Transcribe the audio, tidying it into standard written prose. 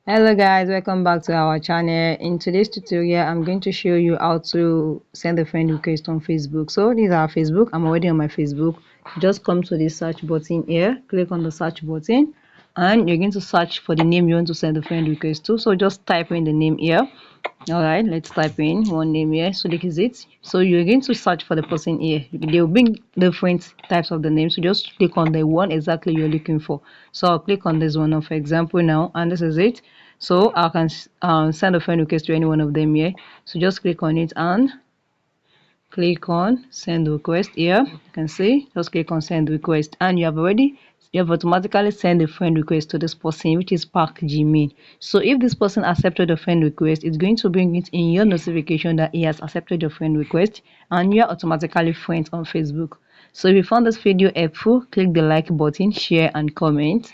Hello guys, welcome back to our channel. In today's tutorial I'm going to show you how to send a friend request on Facebook. So this is our Facebook. I'm already on my Facebook. Just come to the search button here, click on the search button, and you're going to search for the name you want to send a friend request to. So just type in the name here. All right, let's type in one name here. So this is it. So you're going to search for the person here. They'll bring different types of the names. So just click on the one exactly you're looking for. So I'll click on this one now, for example, now, and this is it. So I can send a friend request to any one of them here. So just click on it and click on send request here. You can see, just click on send request, and you have automatically sent a friend request to this person, which is Park Jimin. So if this person accepted a friend request, it's going to bring it in your notification that he has accepted your friend request, and you are automatically friends on Facebook. So if you found this video helpful, click the like button, share and comment.